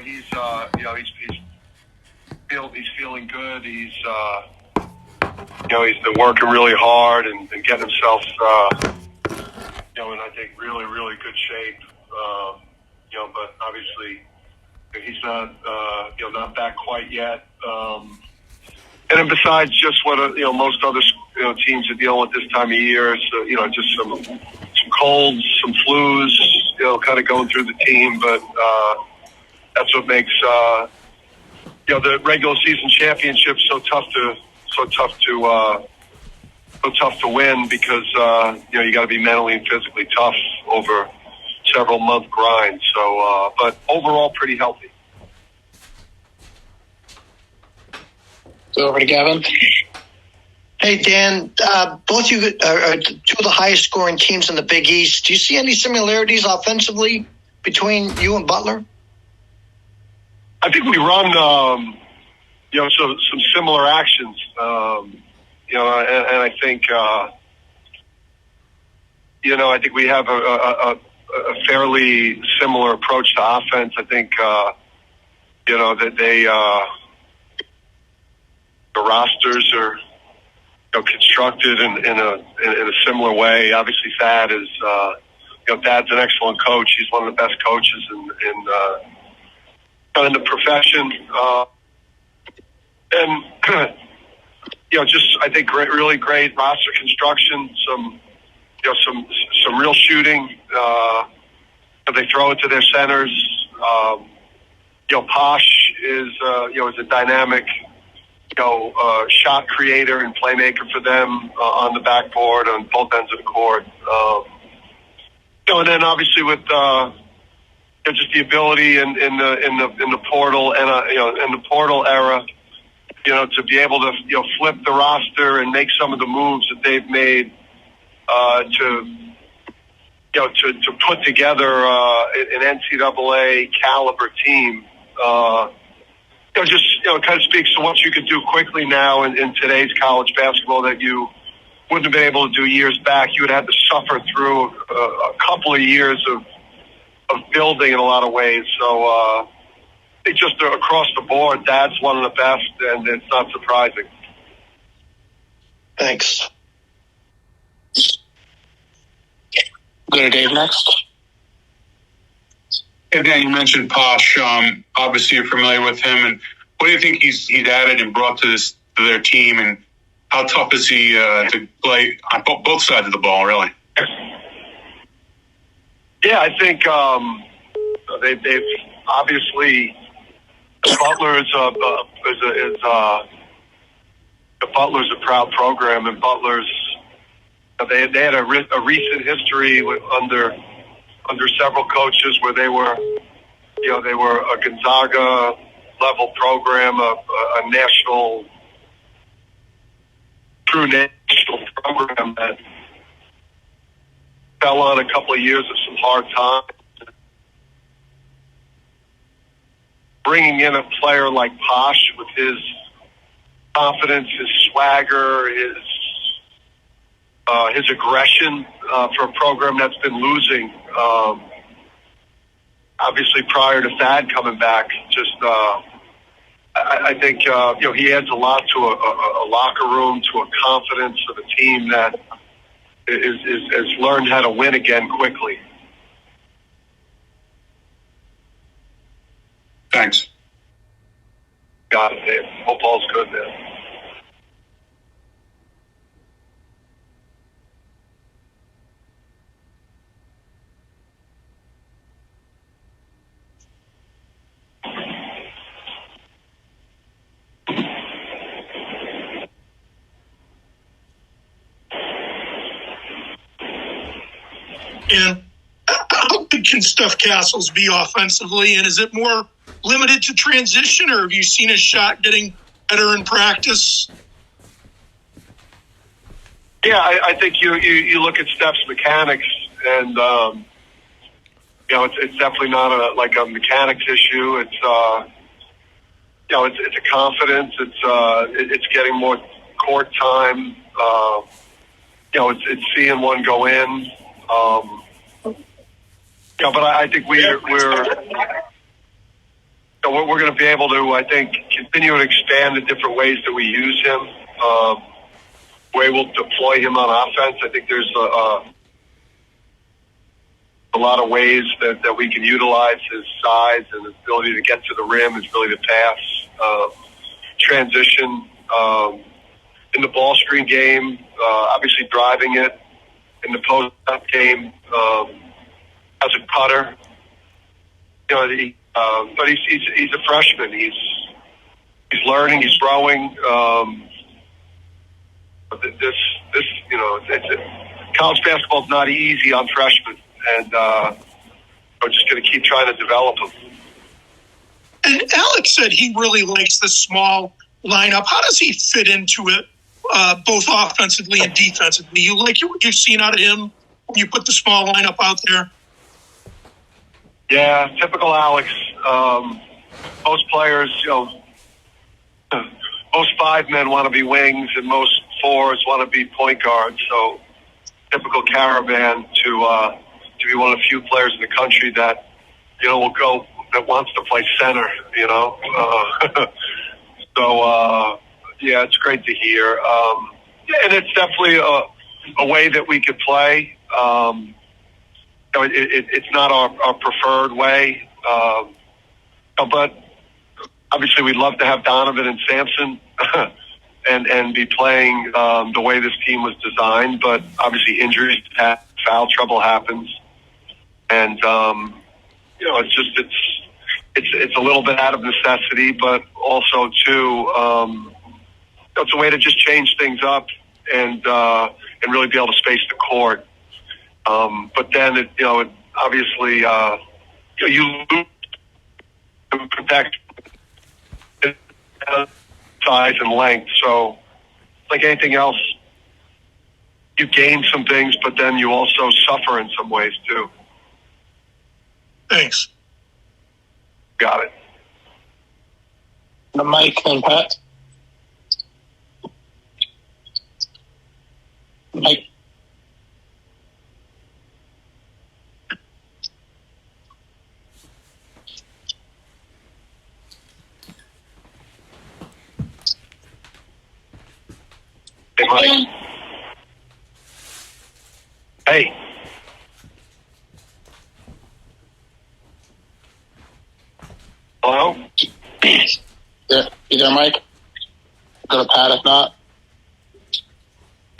he's feeling good. He's been working really hard and getting himself, in I think really, really good shape. But obviously he's not, not back quite yet. And then besides just what most other teams are dealing with this time of year, so just some colds, some flus, kind of going through the team. But that's what makes the regular season championship so tough to win, because you got to be mentally and physically tough over several month grind. So, but overall, pretty healthy. Go over to Gavin. Hey, Dan, both you are two of the highest scoring teams in the Big East. Do you see any similarities offensively between you and Butler? I think we run, some similar actions, and I think, I think we have a fairly similar approach to offense. I think, that they, the rosters are, constructed in a similar way. Obviously, Thad is, Thad's an excellent coach. He's one of the best coaches in the profession, and just I think really great roster construction. Some real shooting. They throw it to their centers. Posh is a dynamic shot creator and playmaker for them on the backboard on both ends of the court. And then obviously with just the ability in the portal and in the portal era, to be able to flip the roster and make some of the moves that they've made to put together an NCAA caliber team. Kind of speaks to what you could do quickly now in today's college basketball that you wouldn't have been able to do years back. You would have to suffer through a couple of years of building in a lot of ways. So it's just across the board, that's one of the best, and it's not surprising. Thanks. Go to Dave next. Hey, Dan, you mentioned Posh. Obviously, you're familiar with him. And what do you think he's added and brought to their team? And how tough is he to play on both sides of the ball, really? Yeah, I think they've obviously Butlers Butler's a proud program, and Butlers they had a recent history under several coaches where they were a Gonzaga level program, a national program that fell on a couple of years of some hard times. Bringing in a player like Posh with his confidence, his swagger, his aggression for a program that's been losing. Obviously, prior to Thad coming back, just I think he adds a lot to a locker room, to a confidence of a team that has learned how to win again quickly. Thanks. Got it, Dave. Hope all's good, man. And how good can Steph Castles be offensively? And is it more limited to transition, or have you seen his shot getting better in practice? Yeah, I think you look at Steph's mechanics, and it's definitely not a mechanics issue. It's it's a confidence. It's getting more court time. It's seeing one go in. But I think we're we're going to be able to, I think, continue to expand the different ways that we use him, way we'll deploy him on offense. I think there's a lot of ways that we can utilize his size and his ability to get to the rim, his ability to pass, transition, in the ball screen game, obviously driving it, in the post-up game, as a cutter. But he's a freshman. He's learning. He's growing. College basketball is not easy on freshmen, and we're just going to keep trying to develop them. And Alex said he really likes the small lineup. How does he fit into it, both offensively and defensively? You like what you've seen out of him when you put the small lineup out there? Yeah, typical Alex. Most players, most 5 men want to be wings, and most 4s want to be point guards. So, typical caravan to be one of the few players in the country that that wants to play center. So, it's great to hear. And it's definitely a way that we could play. It's not our preferred way, but obviously we'd love to have Donovan and Sampson and be playing the way this team was designed. But obviously injuries, foul trouble happens, and it's a little bit out of necessity, but also too it's a way to just change things up and really be able to space the court. But then obviously you lose protect size and length. So like anything else, you gain some things, but then you also suffer in some ways too. Thanks. Got it. Mike and Pat. Mike. Hey, Mike. Hey. Hello? Yeah, you there, Mike? Go to Pat if not.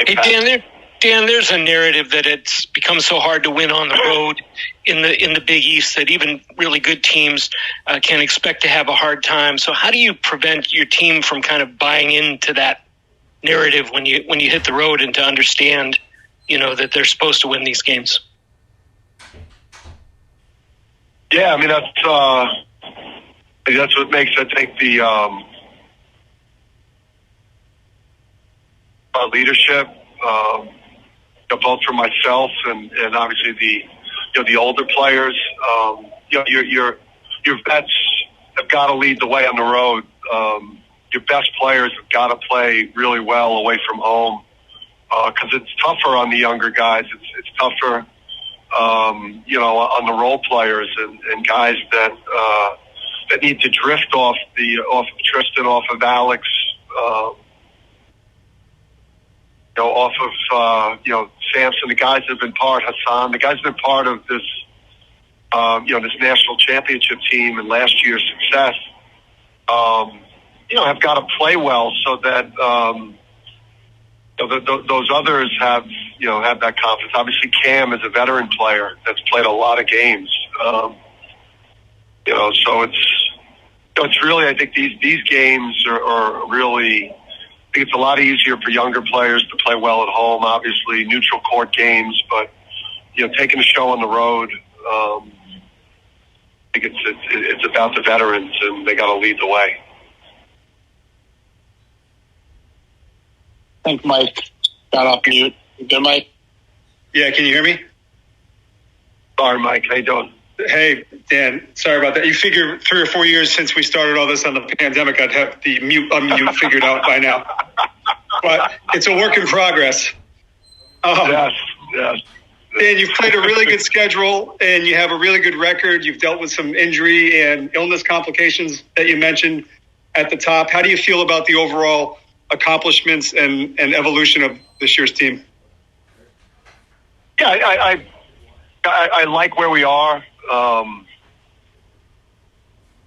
Hey, Dan, there's a narrative that it's become so hard to win on the road in the Big East that even really good teams can expect to have a hard time. So how do you prevent your team from kind of buying into that narrative when you hit the road and to understand, that they're supposed to win these games? Yeah, I mean that's what makes, I think, the leadership, both for myself and obviously the older players. Your vets have got to lead the way on the road. Your best players have got to play really well away from home because it's tougher on the younger guys. It's tougher, on the role players and guys that need to drift off of Tristan, off of Alex, off of Sampson, the guys that have been Hassan, the guys that have been part of this, this national championship team and last year's success. Have got to play well so that those others have that confidence. Obviously, Cam is a veteran player that's played a lot of games. So it's really, I think these games are really, I think it's a lot easier for younger players to play well at home. Obviously, neutral court games, but taking a show on the road, I think it's about the veterans, and they got to lead the way. I think Mike got off mute. You good, Mike? Yeah, can you hear me? Sorry, Mike. How you doing? Hey, Dan, sorry about that. You figure 3 or 4 years since we started all this on the pandemic, I'd have the mute-unmute figured out by now. But it's a work in progress. Yes. Dan, you've played a really good schedule, and you have a really good record. You've dealt with some injury and illness complications that you mentioned at the top. How do you feel about the overall accomplishments and evolution of this year's team? Yeah, I like where we are.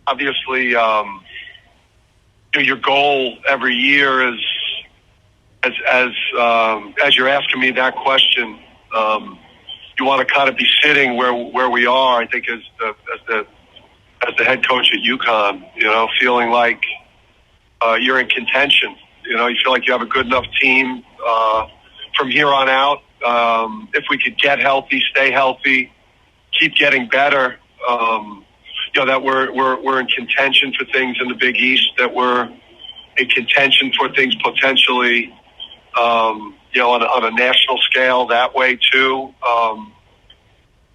Obviously, your goal every year is, as you're asking me that question, you want to kind of be sitting where we are. I think as the head coach at UConn, feeling like you're in contention. You feel like you have a good enough team from here on out. If we could get healthy, stay healthy, keep getting better, that we're in contention for things in the Big East, that we're in contention for things potentially, on a national scale that way too.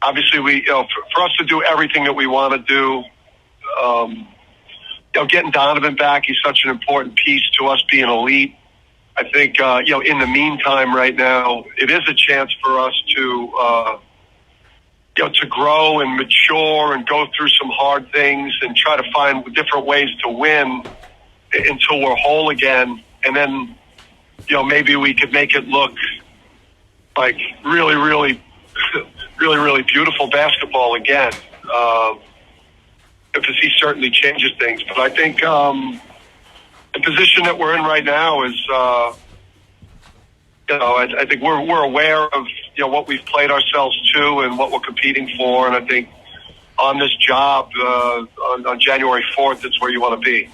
Obviously, for us to do everything that we want to do, getting Donovan back, he's such an important piece to us being elite. I think, in the meantime right now, it is a chance for us to grow and mature and go through some hard things and try to find different ways to win until we're whole again. And then, maybe we could make it look like really, really, really, really beautiful basketball again. Because he certainly changes things. But I think the position that we're in right now is, I think we're aware of what we've played ourselves to and what we're competing for. And I think on this job on January 4th, it's where you want to be.